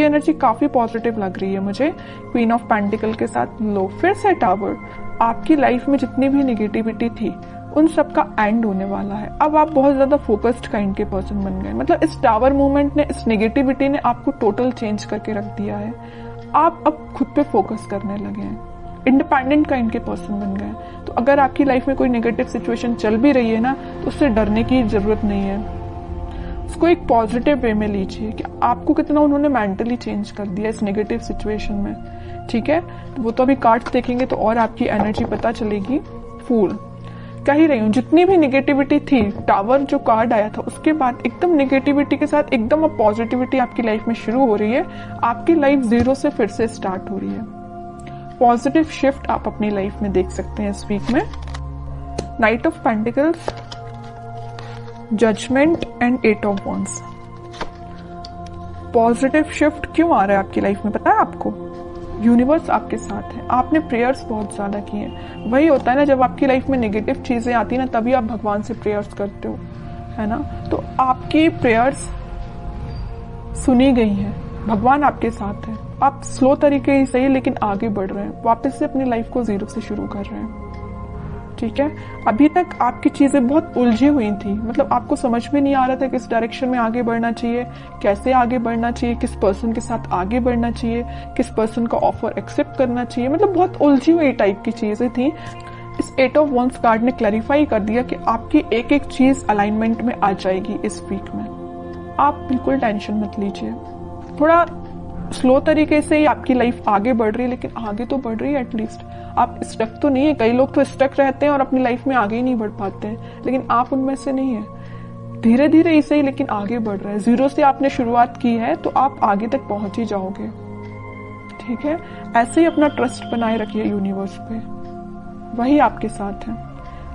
Energy काफी positive लग रही है मुझे, क्वीन ऑफ पेंटिकल के साथ लो, फिर से टावर। आपकी लाइफ में जितनी भी निगेटिविटी थी उन सब का एंड होने वाला है। अब आप बहुत ज्यादा फोकस्ड काइंड के पर्सन बन गए। मतलब इस टावर मूवमेंट ने, इस नेगेटिविटी ने आपको टोटल चेंज करके रख दिया है। आप अब खुद पे फोकस करने लगे हैं, इंडिपेंडेंट काइंड के पर्सन बन गए। तो अगर आपकी लाइफ में कोई नेगेटिव सिचुएशन चल भी रही है ना, तो उससे डरने की जरूरत नहीं है। उसको एक पॉजिटिव वे में लीजिए कि आपको कितना उन्होंने मेंटली चेंज कर दिया इस नेगेटिव सिचुएशन में। ठीक है, तो वो तो अभी कार्ड्स देखेंगे तो और आपकी एनर्जी पता चलेगी। फूल कह ही रही हूँ, जितनी भी निगेटिविटी थी, टावर जो कार्ड आया था उसके बाद एकदम निगेटिविटी के साथ एकदम अब पॉजिटिविटी आपकी लाइफ में शुरू हो रही है। आपकी लाइफ जीरो से फिर से स्टार्ट हो रही है। पॉजिटिव शिफ्ट आप अपनी लाइफ में देख सकते हैं इस वीक में। Knight of pentacles, judgement and 8 of wands. Positive shift क्यों आ रहा है आपकी लाइफ में पता है आपको? यूनिवर्स आपके साथ है। आपने प्रेयर्स बहुत ज्यादा किए हैं। वही होता है ना, जब आपकी लाइफ में नेगेटिव चीजें आती है ना, तभी आप भगवान से प्रेयर्स करते हो, है ना। तो आपकी प्रेयर्स सुनी गई हैं, भगवान आपके साथ है। आप स्लो तरीके ही सही लेकिन आगे बढ़ रहे हैं, वापस से अपनी लाइफ को जीरो से शुरू कर रहे हैं। ठीक है, अभी तक आपकी चीजें बहुत उलझी हुई थी। मतलब आपको समझ में नहीं आ रहा था किस डायरेक्शन में आगे बढ़ना चाहिए, कैसे आगे बढ़ना चाहिए, किस पर्सन के साथ आगे बढ़ना चाहिए, किस पर्सन का ऑफर एक्सेप्ट करना चाहिए। मतलब बहुत उलझी हुई टाइप की चीजें थी। इस 8 ऑफ वॉन्ड्स कार्ड ने क्लैरिफाई कर दिया कि आपकी एक एक चीज अलाइनमेंट में आ जाएगी इस वीक में। आप बिल्कुल टेंशन मत लीजिए। थोड़ा स्लो तरीके से ही आपकी लाइफ आगे बढ़ रही है, लेकिन आगे तो बढ़ रही है एटलीस्ट। आप स्टक तो नहीं है। कई लोग तो स्टक रहते हैं और अपनी लाइफ में आगे ही नहीं बढ़ पाते हैं, लेकिन आप उनमें से नहीं है। धीरे धीरे ही सही लेकिन आगे बढ़ रहे हैं। जीरो से आपने शुरुआत की है तो आप आगे तक पहुंच ही जाओगे। ठीक है, ऐसे ही अपना ट्रस्ट बनाए रखिए यूनिवर्स पे, वही आपके साथ है।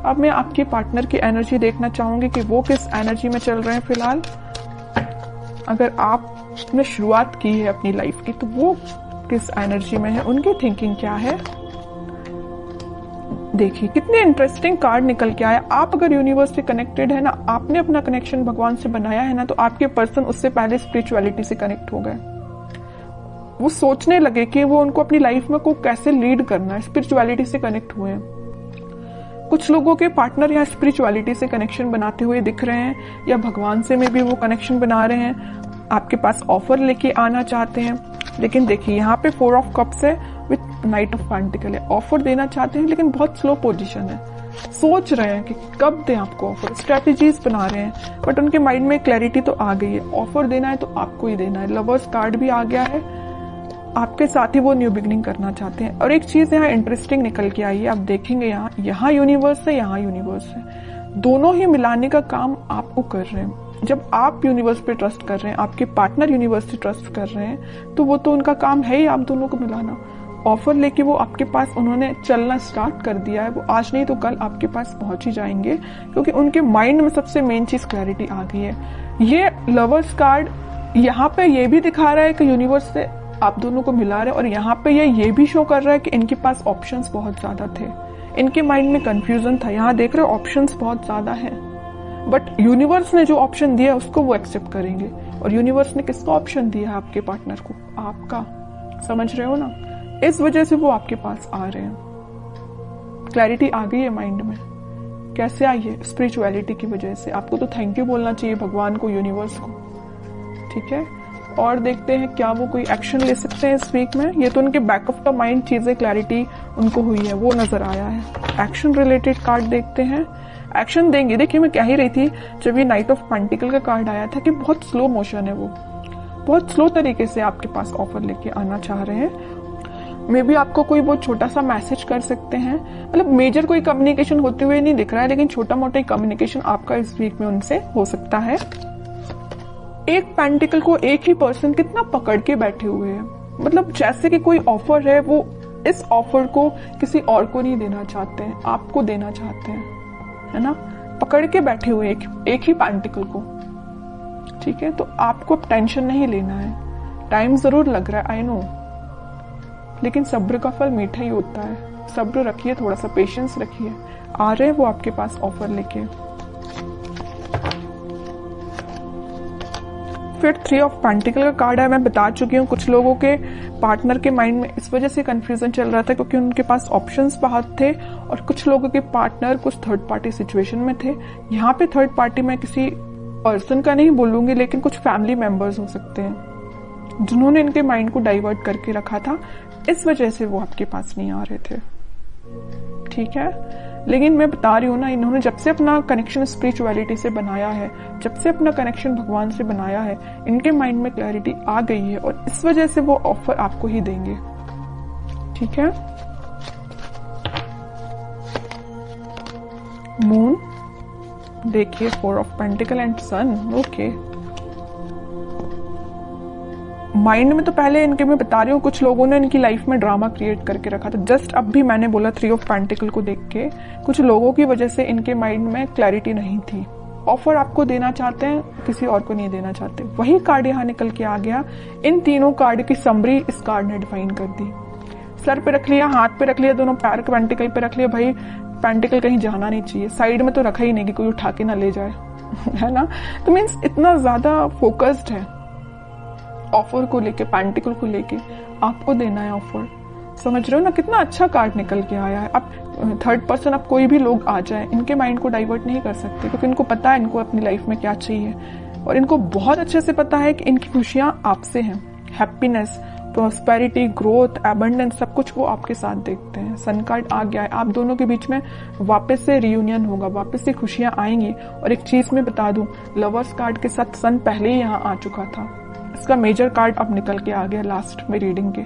अब मैं आपके पार्टनर की एनर्जी देखना चाहूंगी कि वो किस एनर्जी में चल रहे हैं फिलहाल। अगर आपने शुरुआत की है अपनी लाइफ की तो वो किस एनर्जी में है, उनकी थिंकिंग क्या है। देखिए कितने इंटरेस्टिंग कार्ड निकल के आया। आप अगर यूनिवर्स से कनेक्टेड है ना, आपने अपना कनेक्शन भगवान से बनाया है ना, तो आपके पर्सन उससे पहले स्पिरिचुअलिटी से कनेक्ट हो गए। वो सोचने लगे कि वो उनको अपनी लाइफ में को कैसे लीड करना है, स्पिरिचुअलिटी से कनेक्ट हुए हैं। कुछ लोगों के पार्टनर यहाँ स्पिरिचुअलिटी से कनेक्शन बनाते हुए दिख रहे हैं, या भगवान से में भी वो कनेक्शन बना रहे हैं, आपके पास ऑफर लेके आना चाहते हैं। लेकिन देखिए यहाँ पे 4 ऑफ कप्स है विथ नाइट ऑफ पेंटिकल है। ऑफर देना चाहते हैं लेकिन बहुत स्लो पोजीशन है। सोच रहे हैं कि कब दें आपको ऑफर, स्ट्रेटेजीज बना रहे हैं, बट उनके माइंड में क्लैरिटी तो आ गई है। ऑफर देना है तो आपको ही देना है। लवर्स कार्ड भी आ गया है, आपके साथ ही वो न्यू बिगनिंग करना चाहते हैं। और एक चीज यहाँ इंटरेस्टिंग निकल के आई है, आप देखेंगे यहाँ यूनिवर्स है, यहाँ यूनिवर्स है, दोनों ही मिलाने का काम आपको कर रहे हैं। जब आप यूनिवर्स पे ट्रस्ट कर रहे हैं, आपके पार्टनर यूनिवर्स से ट्रस्ट कर रहे हैं, तो वो तो उनका काम है ही आप दोनों को मिलाना। ऑफर लेके वो आपके पास उन्होंने चलना स्टार्ट कर दिया है। वो आज नहीं तो कल आपके पास पहुंच ही जाएंगे, क्योंकि उनके माइंड में सबसे मेन चीज क्लैरिटी आ गई है। ये लवर्स कार्ड यहाँ पे ये भी दिखा रहा है कि यूनिवर्स से आप दोनों को मिला रहे हैं, और यहाँ पे ये भी शो कर रहा है कि इनके पास ऑप्शंस बहुत ज्यादा थे। इनके माइंड में कंफ्यूजन था। यहाँ देख रहे हो ऑप्शंस बहुत ज्यादा है, बट यूनिवर्स ने जो ऑप्शन दिया उसको वो एक्सेप्ट करेंगे। और यूनिवर्स ने किसका ऑप्शन दिया है आपके पार्टनर को? आपका। समझ रहे हो ना? इस वजह से वो आपके पास आ रहे हैं। क्लैरिटी आ गई है माइंड में। कैसे आई है? स्पिरिचुअलिटी की वजह से। आपको तो थैंक यू बोलना चाहिए भगवान को, यूनिवर्स को। ठीक है, और देखते हैं क्या वो कोई एक्शन ले सकते हैं इस वीक में। ये तो उनके बैक ऑफ द माइंड चीजें क्लैरिटी उनको हुई है, वो नजर आया है। एक्शन रिलेटेड कार्ड देखते हैं, एक्शन देंगे। देखिए मैं कह ही रही थी जब ये नाइट ऑफ पेंटिकल का कार्ड आया था कि बहुत स्लो मोशन है, वो बहुत स्लो तरीके से आपके पास ऑफर लेके आना चाह रहे हैं। मे बी आपको कोई बहुत छोटा सा मैसेज कर सकते हैं। मतलब मेजर कोई कम्युनिकेशन होते हुए नहीं दिख रहा है, लेकिन छोटा मोटा कम्युनिकेशन आपका इस वीक में उनसे हो सकता है। एक पेंटिकल को एक ही पर्सन कितना पकड़ के बैठे हुए हैं। मतलब जैसे कि कोई ऑफर है, वो इस ऑफर को किसी और को नहीं देना चाहते हैं, आपको देना चाहते हैं, है ना। पकड़ के बैठे हुए एक ही पेंटिकल को। ठीक है, तो आपको अब टेंशन नहीं लेना है। टाइम जरूर लग रहा है, आई नो, लेकिन सब्र का फल मीठा ही होता है। सब्र रखिए, थोड़ा सा पेशेंस रखिए। आ रहे हैं वो आपके पास ऑफर लेके। फिर 3 ऑफ पेंटिकल का कार्ड है। मैं बता चुकी हूँ कुछ लोगों के पार्टनर के माइंड में इस वजह से कंफ्यूजन चल रहा था क्योंकि उनके पास ऑप्शंस बहुत थे, और कुछ लोगों के पार्टनर कुछ थर्ड पार्टी सिचुएशन में थे। यहाँ पे थर्ड पार्टी मैं किसी पर्सन का नहीं बोलूंगी, लेकिन कुछ फैमिली मेंबर्स हो सकते हैं जिन्होंने इनके माइंड को डाइवर्ट करके रखा था, इस वजह से वो आपके पास नहीं आ रहे थे। ठीक है, लेकिन मैं बता रही हूँ ना, इन्होंने जब से अपना कनेक्शन स्पिरिचुअलिटी से बनाया है, जब से अपना कनेक्शन भगवान से बनाया है, इनके माइंड में क्लैरिटी आ गई है और इस वजह से वो ऑफर आपको ही देंगे। ठीक है, मून देखिए, 4 of pentacle and sun. Okay, mind में तो पहले इनके मैं बता रही हूँ कुछ लोगों ने इनकी लाइफ में ड्रामा क्रिएट करके रखा था। जस्ट अब भी मैंने बोला 3 ऑफ पेंटिकल को देख के कुछ लोगों की वजह से इनके माइंड में क्लैरिटी नहीं थी। ऑफर आपको देना चाहते हैं, किसी और को नहीं देना चाहते। वही कार्ड यहाँ निकल के आ गया। इन तीनों कार्ड की समरी इस कार्ड ने डिफाइन कर दी। सर पे रख लिया, हाथ पे रख लिया, दोनों पैर पेंटिकल पे रख लिया। भाई पेंटिकल कहीं जाना नहीं चाहिए, साइड में तो रखा ही नहीं कि कोई उठा के ना ले जाए है ना। तो मीन्स इतना ज्यादा फोकस्ड है ऑफर को लेके, पेंटिकल को लेके आपको देना है ऑफर। समझ रहे हो ना, कितना अच्छा कार्ड निकल के आया है। अब थर्ड पर्सन, अब कोई भी लोग आ जाए, इनके माइंड को डाइवर्ट नहीं कर सकते क्योंकि इनको पता है इनको अपनी लाइफ में क्या चाहिए, और इनको बहुत अच्छे से पता है कि इनकी खुशियां आपसे हैं। हैप्पीनेस, प्रॉस्पेरिटी, ग्रोथ, एबंडेंस, सब कुछ वो आपके साथ देखते हैं। सन कार्ड आ गया है, आप दोनों के बीच में वापस से रियूनियन होगा, वापस से खुशियां आएंगी। और एक चीज मैं बता दूं, लवर्स कार्ड के साथ सन पहले ही यहाँ आ चुका था। इसका मेजर कार्ड अब निकल के आ गया लास्ट में रीडिंग के।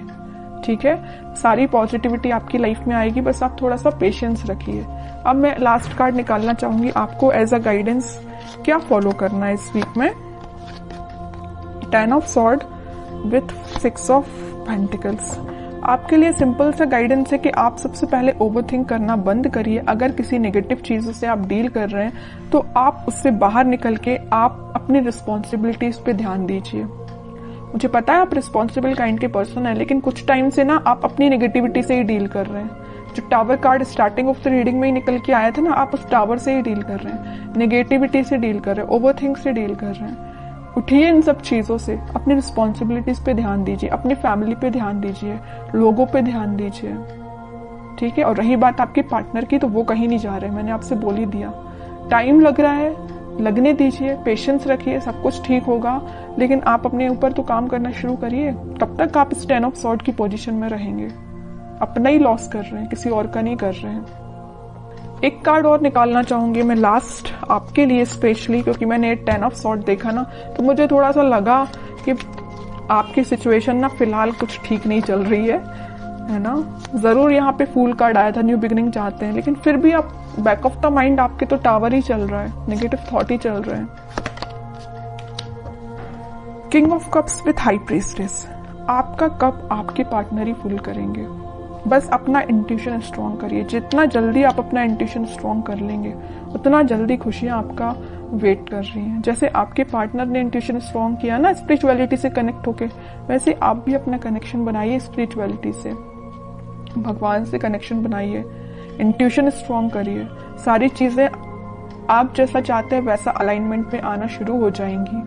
ठीक है, सारी पॉजिटिविटी आपकी लाइफ में आएगी, बस आप थोड़ा सा पेशेंस रखिए। अब मैं लास्ट कार्ड निकालना चाहूंगी, आपको एज अ गाइडेंस क्या फॉलो करना है इस वीक में। 10 of sword with 6 of pentacles. आपके लिए सिंपल सा गाइडेंस है कि आप सबसे पहले ओवरथिंक करना बंद करिए। अगर किसी नेगेटिव चीजों से आप डील कर रहे हैं तो आप उससे बाहर निकल के आप अपनी रिस्पॉन्सिबिलिटीज पे ध्यान दीजिए। मुझे पता है आप रिस्पॉन्सिबल काइंड के पर्सन है, लेकिन कुछ टाइम से ना आप अपनी नेगेटिविटी से ही डील कर रहे हैं। जो tower card starting of the reading में ही निकल के आया था ना, आप उस टावर से ही डील कर रहे हैं, नेगेटिविटी से डील कर रहे हैं, ओवरथिंक से डील कर रहे हैं। उठिए इन सब चीजों से, अपनी रिस्पॉन्सिबिलिटीज पे ध्यान दीजिए, अपनी फैमिली पे ध्यान दीजिए, लोगों पे ध्यान दीजिए। ठीक है, और रही बात आपके पार्टनर की, तो वो कहीं नहीं जा रहे, मैंने आपसे बोल ही दिया। टाइम लग रहा है, लगने दीजिए, पेशेंस रखिए, सब कुछ ठीक होगा। लेकिन आप अपने ऊपर तो काम करना शुरू करिए। तब तक आप इस 10 ऑफ सॉर्ड की पोजीशन में रहेंगे, अपना ही लॉस कर रहे हैं, किसी और का नहीं कर रहे हैं। एक कार्ड और निकालना चाहूंगी मैं लास्ट आपके लिए स्पेशली, क्योंकि मैंने 10 ऑफ सॉर्ड देखा ना, तो मुझे थोड़ा सा लगा कि आपकी सिचुएशन ना फिलहाल कुछ ठीक नहीं चल रही है ना। जरूर यहाँ पे फूल कार्ड आया था, न्यू बिगिनिंग चाहते हैं, लेकिन फिर भी आप बैक ऑफ द माइंड आपके तो टावर ही चल रहा है, नेगेटिव थॉट ही चल रहे हैं। King of cups with high priestess. आपका कप आपके पार्टनर ही फुल करेंगे। बस अपना इंट्यूशन स्ट्रॉन्ग करिए। जितना जल्दी आप अपना इंट्यूशन स्ट्रॉन्ग कर लेंगे, उतना जल्दी खुशियां आपका वेट कर रही हैं। जैसे आपके पार्टनर ने इंट्यूशन स्ट्रॉन्ग किया ना स्पिरिचुअलिटी से कनेक्ट होके, वैसे आप भी अपना कनेक्शन बनाइए स्पिरिचुअलिटी से, भगवान से कनेक्शन बनाइए, इंट्यूशन स्ट्रॉन्ग करिए। सारी चीजें आप जैसा चाहते हैं वैसा अलाइनमेंट में आना शुरू हो जाएंगी।